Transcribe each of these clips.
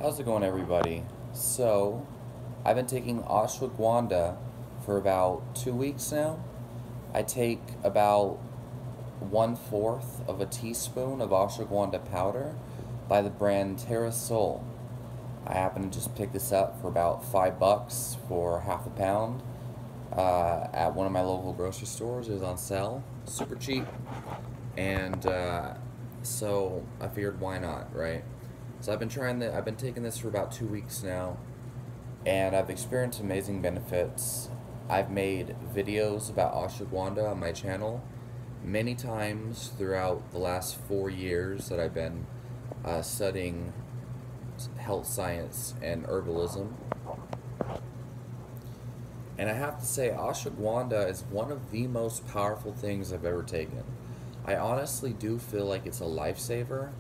How's it going, everybody? So, I've been taking ashwagandha for about 2 weeks now. I take about 1/4 of a teaspoon of ashwagandha powder by the brand Terrasol. I happen to just pick this up for about $5 for half a pound at one of my local grocery stores. It was on sale, super cheap, and so I figured, why not, right? So I've been taking this for about 2 weeks now, and I've experienced amazing benefits. I've made videos about ashwagandha on my channel many times throughout the last 4 years that I've been studying health science and herbalism. And I have to say, ashwagandha is one of the most powerful things I've ever taken. I honestly do feel like it's a lifesaver.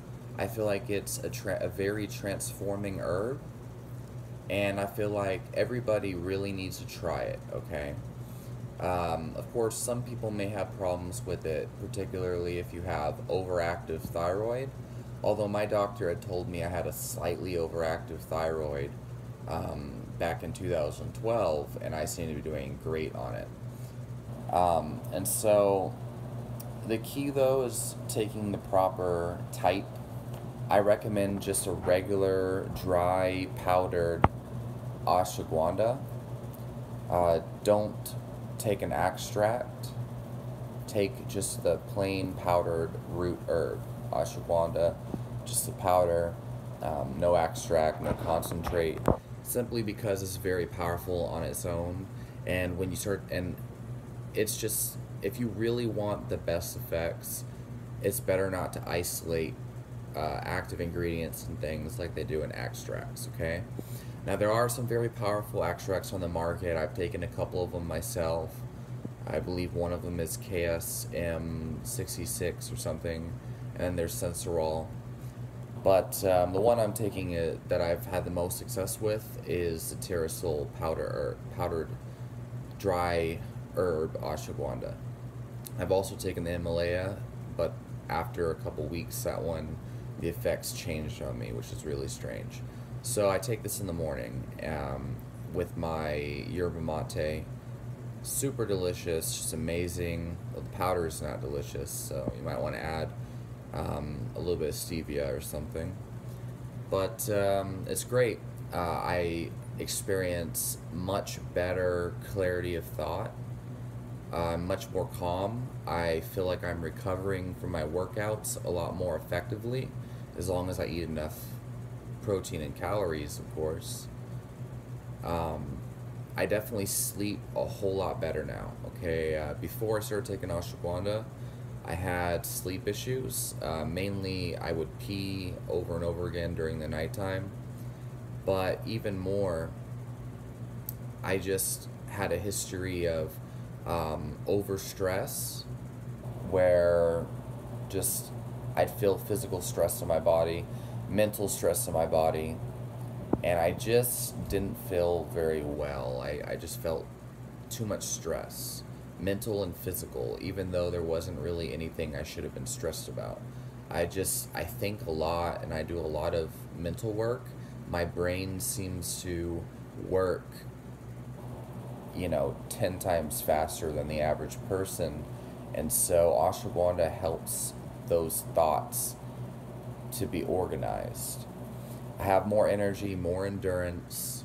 I feel like it's a very transforming herb, and I feel like everybody really needs to try it, okay? Of course, some people may have problems with it, particularly if you have overactive thyroid. Although my doctor had told me I had a slightly overactive thyroid back in 2012, and I seem to be doing great on it. And so the key, though, is taking the proper type. I recommend just a regular dry powdered ashwagandha. Don't take an extract. Take just the plain powdered root herb, ashwagandha, just the powder, no extract, no concentrate, simply because it's very powerful on its own. And when you start, and it's just, if you really want the best effects, it's better not to isolate active ingredients and things like they do in extracts, okay? Now, there are some very powerful extracts on the market. I've taken a couple of them myself. I believe one of them is KSM 66 or something, and then there's Sensorol. But the one I'm taking that I've had the most success with is the Terrasol powdered dry herb ashwagandha. I've also taken the Himalaya, but after a couple weeks, the effects changed on me, which is really strange. So I take this in the morning with my yerba mate. Super delicious, just amazing. Well, the powder is not delicious, so you might want to add a little bit of stevia or something. But it's great. I experience much better clarity of thought. I'm much more calm. I feel like I'm recovering from my workouts a lot more effectively, as long as I eat enough protein and calories, of course. I definitely sleep a whole lot better now, okay? Before I started taking ashwagandha, I had sleep issues. Mainly, I would pee over and over again during the nighttime. But even more, I just had a history of overstress, where just I'd feel physical stress in my body, mental stress in my body, and I just didn't feel very well. I just felt too much stress, mental and physical, even though there wasn't really anything I should have been stressed about. I think a lot, and I do a lot of mental work. My brain seems to work, 10 times faster than the average person. And so ashwagandha helps those thoughts to be organized. I have more energy, more endurance.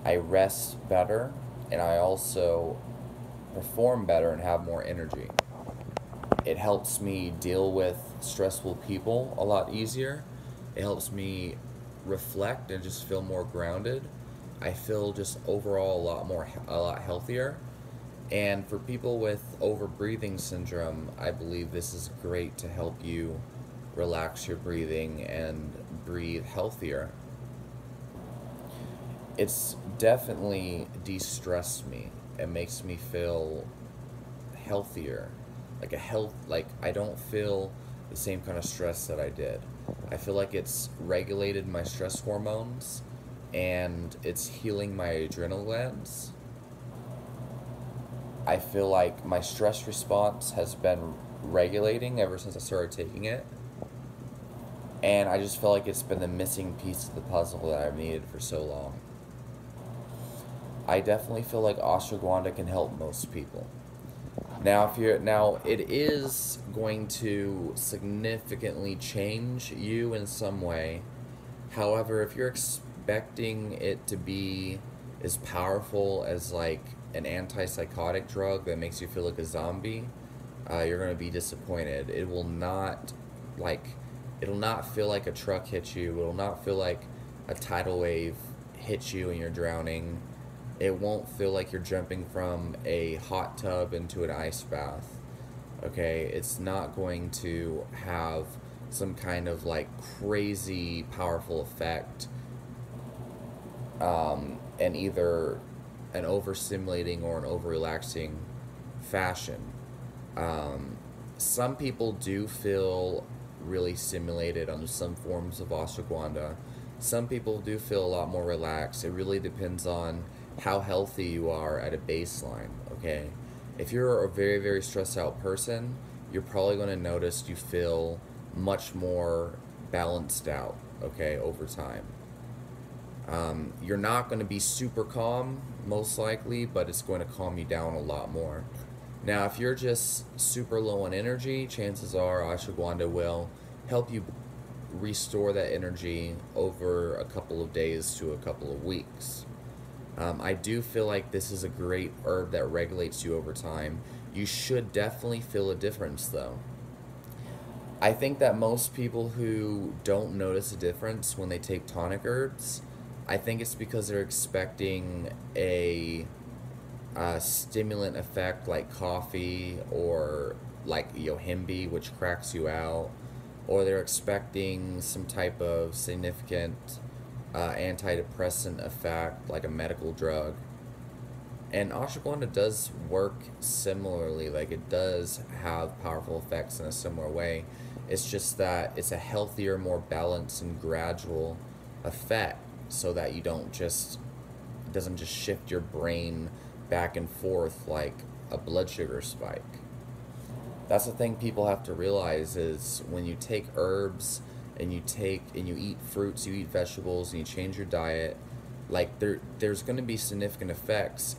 I rest better, and I also perform better and have more energy. It helps me deal with stressful people a lot easier. It helps me reflect and just feel more grounded. I feel just overall a lot healthier. And for people with overbreathing syndrome, I believe this is great to help you relax your breathing and breathe healthier. It's definitely de-stressed me. It makes me feel healthier. Like I don't feel the same kind of stress that I did. I feel like it's regulated my stress hormones, and it's healing my adrenal glands. I feel like my stress response has been regulating ever since I started taking it. And I just feel like it's been the missing piece of the puzzle that I've needed for so long. I definitely feel like ashwagandha can help most people. Now it is going to significantly change you in some way. However, if you're expecting it to be as powerful as like an antipsychotic drug that makes you feel like a zombie, you're going to be disappointed. Like it'll not feel like a truck hit you. It'll not feel like a tidal wave hits you and you're drowning. It won't feel like you're jumping from a hot tub into an ice bath. Okay, it's not going to have some kind of like crazy powerful effect, in either an overstimulating or an over relaxing fashion. Some people do feel really stimulated on some forms of ashwagandha. Some people do feel a lot more relaxed. It really depends on how healthy you are at a baseline, okay? If you're a very, very stressed out person, you're probably going to notice you feel much more balanced out, okay, over time. You're not going to be super calm, most likely, but it's going to calm you down a lot more. Now, if you're just super low on energy, chances are ashwagandha will help you restore that energy over a couple of days to a couple of weeks. I do feel like this is a great herb that regulates you over time. You should definitely feel a difference, though. I think that most people who don't notice a difference when they take tonic herbs, I think it's because they're expecting a stimulant effect like coffee or like yohimbe, which cracks you out, or they're expecting some type of significant antidepressant effect like a medical drug. And ashwagandha does work similarly, like it does have powerful effects in a similar way. It's just that it's a healthier, more balanced and gradual effect, so that you don't just, it doesn't just shift your brain back and forth like a blood sugar spike. That's the thing people have to realize, is when you take herbs and you eat fruits, you eat vegetables, and you change your diet, like there's going to be significant effects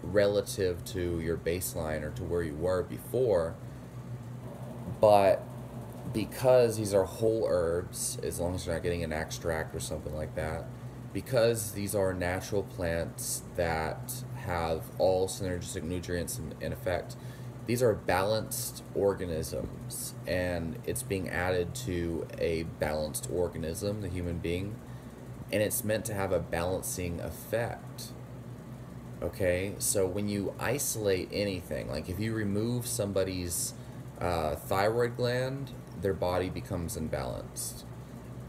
relative to your baseline or to where you were before. But because these are whole herbs, as long as you're not getting an extract or something like that, because these are natural plants that have all synergistic nutrients in effect, these are balanced organisms, and it's being added to a balanced organism, the human being, and it's meant to have a balancing effect. Okay, so when you isolate anything, like if you remove somebody's thyroid gland, their body becomes imbalanced,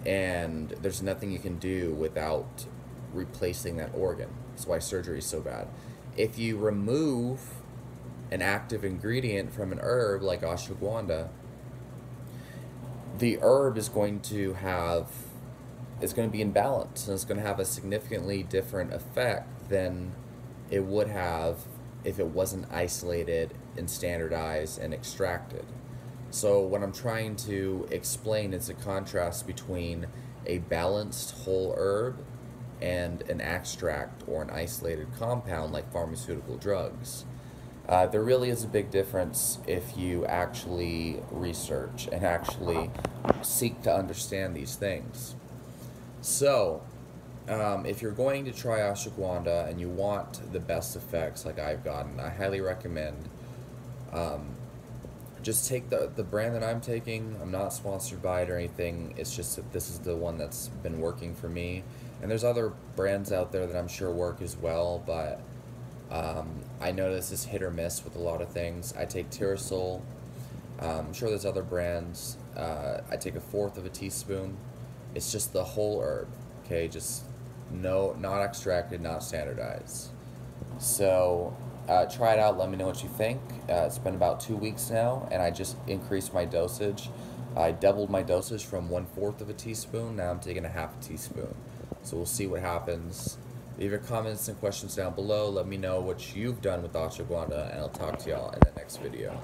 and there's nothing you can do without replacing that organ. That's why surgery is so bad. If you remove an active ingredient from an herb like ashwagandha, the herb is going to be in balance, and it's going to have a significantly different effect than it would have if it wasn't isolated and standardized and extracted. So what I'm trying to explain is a contrast between a balanced whole herb and an extract or an isolated compound like pharmaceutical drugs. There really is a big difference if you actually research and actually seek to understand these things. So, if you're going to try ashwagandha and you want the best effects like I've gotten, I highly recommend just take the brand that I'm taking. I'm not sponsored by it or anything. It's just that this is the one that's been working for me. And there's other brands out there that I'm sure work as well, but I know this is hit or miss with a lot of things. I take Tirosol. I'm sure there's other brands. I take 1/4 of a teaspoon. It's just the whole herb, okay? Just not extracted, not standardized. So try it out. Let me know what you think. It's been about 2 weeks now, and I just increased my dosage. I doubled my dosage from 1/4 of a teaspoon. Now I'm taking 1/2 teaspoon. So we'll see what happens. Leave your comments and questions down below. Let me know what you've done with ashwagandha, and I'll talk to y'all in the next video.